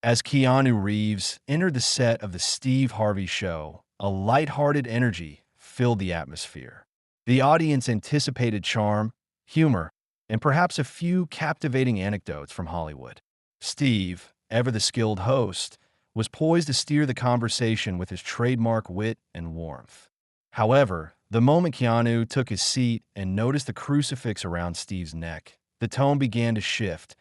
As Keanu Reeves entered the set of the Steve Harvey Show, a lighthearted energy filled the atmosphere. The audience anticipated charm, humor, and perhaps a few captivating anecdotes from Hollywood. Steve, ever the skilled host, was poised to steer the conversation with his trademark wit and warmth. However, the moment Keanu took his seat and noticed the crucifix around Steve's neck, the tone began to shift,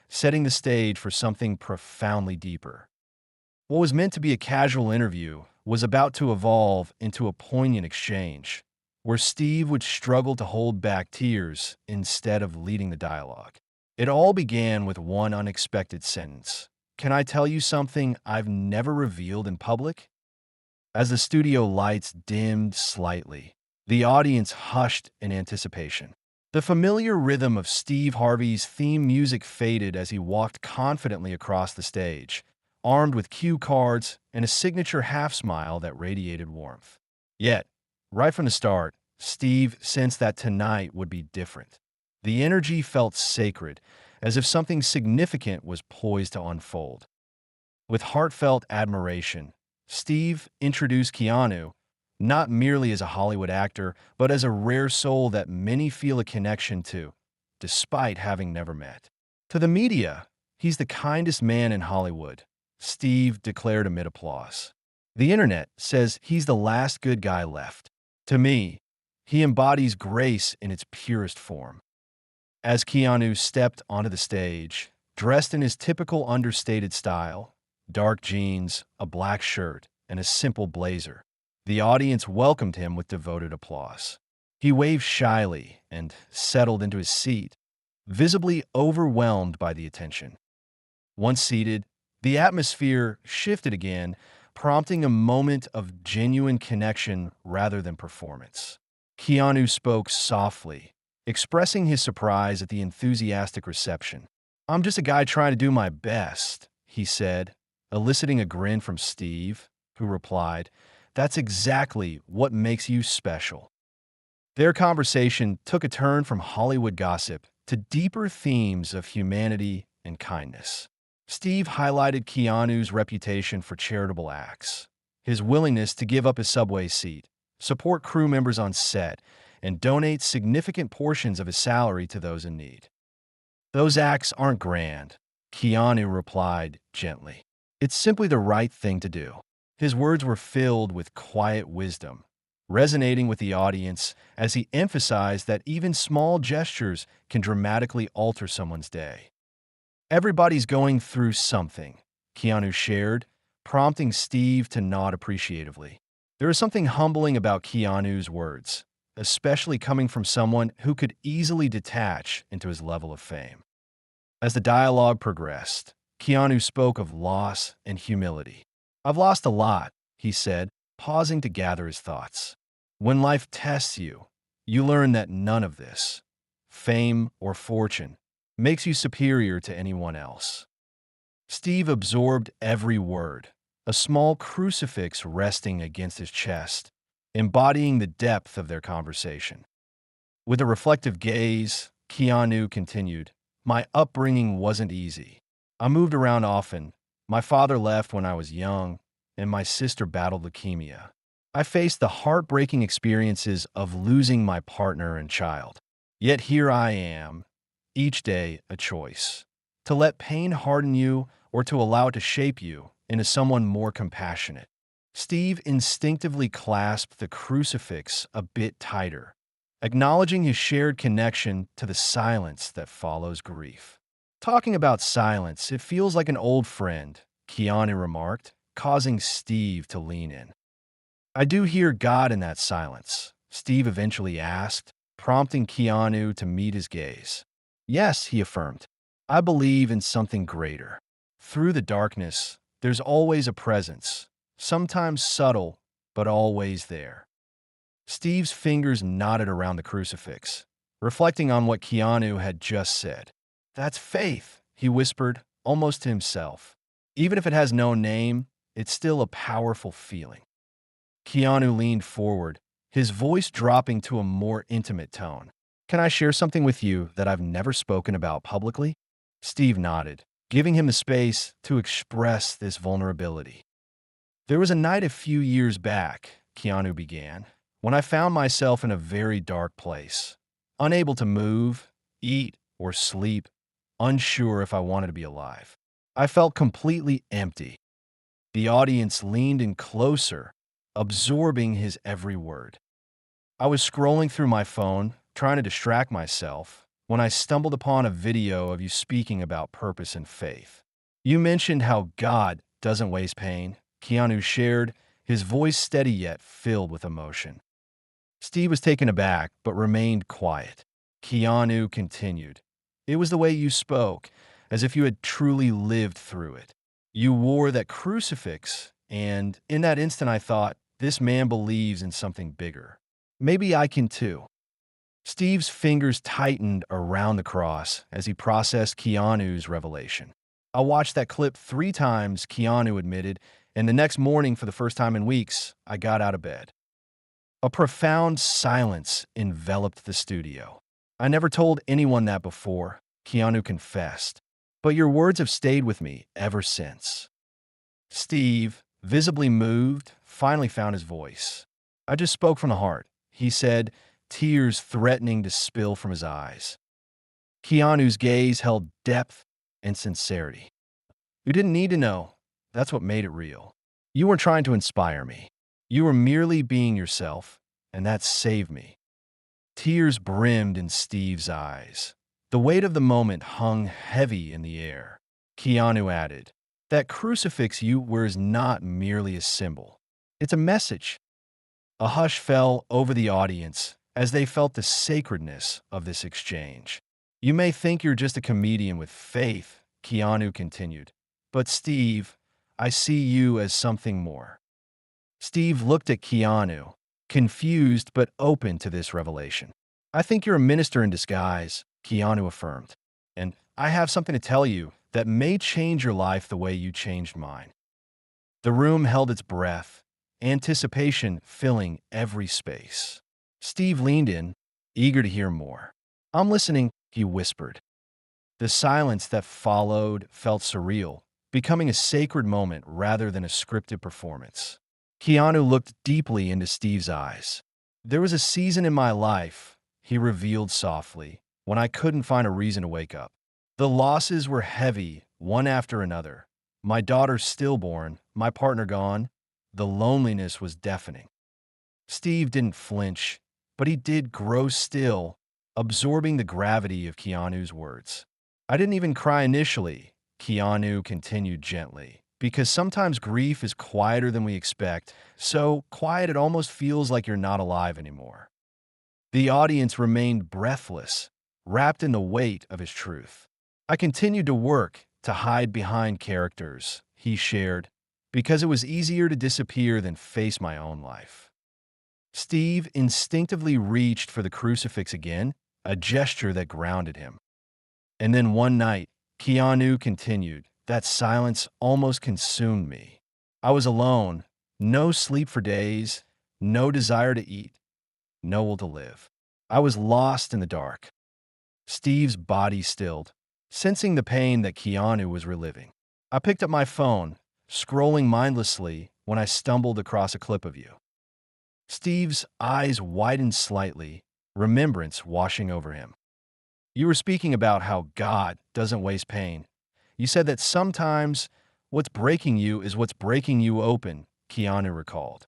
setting the stage for something profoundly deeper. What was meant to be a casual interview was about to evolve into a poignant exchange, where Steve would struggle to hold back tears instead of leading the dialogue. It all began with one unexpected sentence. "Can I tell you something I've never revealed in public?" As the studio lights dimmed slightly, the audience hushed in anticipation. The familiar rhythm of Steve Harvey's theme music faded as he walked confidently across the stage, armed with cue cards and a signature half-smile that radiated warmth. Yet, right from the start, Steve sensed that tonight would be different. The energy felt sacred, as if something significant was poised to unfold. With heartfelt admiration, Steve introduced Keanu, not merely as a Hollywood actor, but as a rare soul that many feel a connection to, despite having never met. To the media, he's the kindest man in Hollywood, Steve declared amid applause. The internet says he's the last good guy left. To me, he embodies grace in its purest form. As Keanu stepped onto the stage, dressed in his typical understated style, dark jeans, a black shirt, and a simple blazer, the audience welcomed him with devoted applause. He waved shyly and settled into his seat, visibly overwhelmed by the attention. Once seated, the atmosphere shifted again, prompting a moment of genuine connection rather than performance. Keanu spoke softly, expressing his surprise at the enthusiastic reception. "I'm just a guy trying to do my best," he said, eliciting a grin from Steve, who replied, "That's exactly what makes you special." Their conversation took a turn from Hollywood gossip to deeper themes of humanity and kindness. Steve highlighted Keanu's reputation for charitable acts, his willingness to give up his subway seat, support crew members on set, and donate significant portions of his salary to those in need. "Those acts aren't grand," Keanu replied gently. "It's simply the right thing to do." His words were filled with quiet wisdom, resonating with the audience as he emphasized that even small gestures can dramatically alter someone's day. "Everybody's going through something," Keanu shared, prompting Steve to nod appreciatively. There is something humbling about Keanu's words, especially coming from someone who could easily detach into his level of fame. As the dialogue progressed, Keanu spoke of loss and humility. "I've lost a lot," he said, pausing to gather his thoughts. "When life tests you, you learn that none of this, fame or fortune, makes you superior to anyone else." Steve absorbed every word, a small crucifix resting against his chest, embodying the depth of their conversation. With a reflective gaze, Keanu continued, "My upbringing wasn't easy. I moved around often. My father left when I was young, and my sister battled leukemia. I faced the heartbreaking experiences of losing my partner and child. Yet here I am, each day a choice. To let pain harden you or to allow it to shape you into someone more compassionate." Steve instinctively clasped the crucifix a bit tighter, acknowledging his shared connection to the silence that follows grief. "Talking about silence, it feels like an old friend," Keanu remarked, causing Steve to lean in. "I do hear God in that silence," Steve eventually asked, prompting Keanu to meet his gaze. "Yes," he affirmed. "I believe in something greater. Through the darkness, there's always a presence, sometimes subtle, but always there." Steve's fingers knotted around the crucifix, reflecting on what Keanu had just said. "That's faith," he whispered, almost to himself. "Even if it has no name, it's still a powerful feeling." Keanu leaned forward, his voice dropping to a more intimate tone. "Can I share something with you that I've never spoken about publicly?" Steve nodded, giving him the space to express this vulnerability. There was a night a few years back, Keanu began, when I found myself in a very dark place, unable to move, eat, or sleep, unsure if I wanted to be alive. I felt completely empty. The audience leaned in closer, absorbing his every word. I was scrolling through my phone, trying to distract myself, when I stumbled upon a video of you speaking about purpose and faith. You mentioned how God doesn't waste pain, Keanu shared, his voice steady yet filled with emotion. Steve was taken aback but remained quiet. Keanu continued. It was the way you spoke, as if you had truly lived through it. You wore that crucifix, and in that instant I thought, this man believes in something bigger. Maybe I can too. Steve's fingers tightened around the cross as he processed Keanu's revelation. I watched that clip 3 times, Keanu admitted, and the next morning, for the first time in weeks, I got out of bed. A profound silence enveloped the studio. I never told anyone that before, Keanu confessed, but your words have stayed with me ever since. Steve, visibly moved, finally found his voice. I just spoke from the heart, he said, tears threatening to spill from his eyes. Keanu's gaze held depth and sincerity. You didn't need to know. That's what made it real. You weren't trying to inspire me. You were merely being yourself, and that saved me. Tears brimmed in Steve's eyes. The weight of the moment hung heavy in the air. Keanu added, that crucifix you wear is not merely a symbol. It's a message. A hush fell over the audience as they felt the sacredness of this exchange. You may think you're just a comedian with faith, Keanu continued, but Steve, I see you as something more. Steve looked at Keanu, confused but open to this revelation. I think you're a minister in disguise, Keanu affirmed, and I have something to tell you that may change your life the way you changed mine. The room held its breath, anticipation filling every space. Steve leaned in, eager to hear more. I'm listening, he whispered. The silence that followed felt surreal, becoming a sacred moment rather than a scripted performance. Keanu looked deeply into Steve's eyes. There was a season in my life, he revealed softly, when I couldn't find a reason to wake up. The losses were heavy, one after another. My daughter stillborn, my partner gone. The loneliness was deafening. Steve didn't flinch, but he did grow still, absorbing the gravity of Keanu's words. I didn't even cry initially, Keanu continued gently, because sometimes grief is quieter than we expect, so quiet it almost feels like you're not alive anymore. The audience remained breathless, wrapped in the weight of his truth. I continued to work to hide behind characters, he shared, because it was easier to disappear than face my own life. Steve instinctively reached for the crucifix again, a gesture that grounded him. And then one night, Keanu continued, that silence almost consumed me. I was alone, no sleep for days, no desire to eat, no will to live. I was lost in the dark. Steve's body stilled, sensing the pain that Keanu was reliving. I picked up my phone, scrolling mindlessly when I stumbled across a clip of you. Steve's eyes widened slightly, remembrance washing over him. You were speaking about how God doesn't waste pain. You said that sometimes what's breaking you is what's breaking you open, Keanu recalled.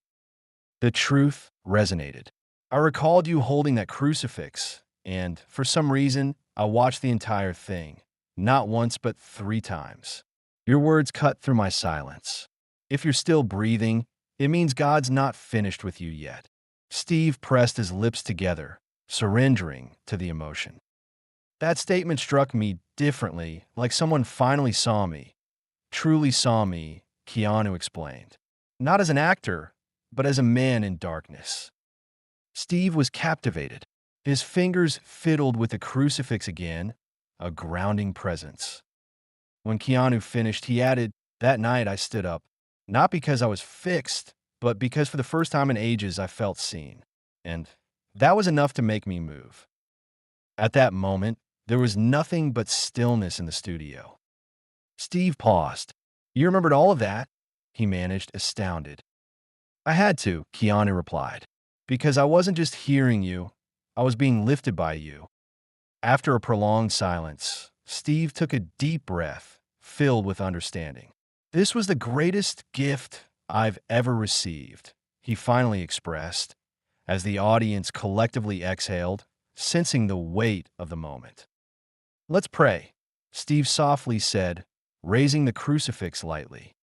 The truth resonated. I recalled you holding that crucifix, and for some reason, I watched the entire thing, not once but 3 times. Your words cut through my silence. If you're still breathing, it means God's not finished with you yet. Steve pressed his lips together, surrendering to the emotion. That statement struck me differently, like someone finally saw me, truly saw me, Keanu explained. Not as an actor, but as a man in darkness. Steve was captivated. His fingers fiddled with the crucifix again, a grounding presence. When Keanu finished, he added, that night I stood up, not because I was fixed, but because for the first time in ages I felt seen. And that was enough to make me move. At that moment, there was nothing but stillness in the studio. Steve paused. You remembered all of that? He managed, astounded. I had to, Keanu replied, because I wasn't just hearing you, I was being lifted by you. After a prolonged silence, Steve took a deep breath, filled with understanding. This was the greatest gift I've ever received, he finally expressed, as the audience collectively exhaled, sensing the weight of the moment. Let's pray, Steve softly said, raising the crucifix lightly.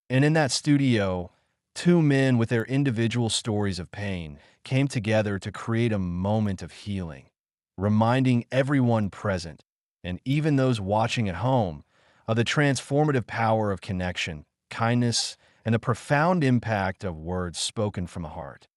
And in that studio, two men with their individual stories of pain came together to create a moment of healing, reminding everyone present, and even those watching at home, of the transformative power of connection, kindness, and the profound impact of words spoken from the heart.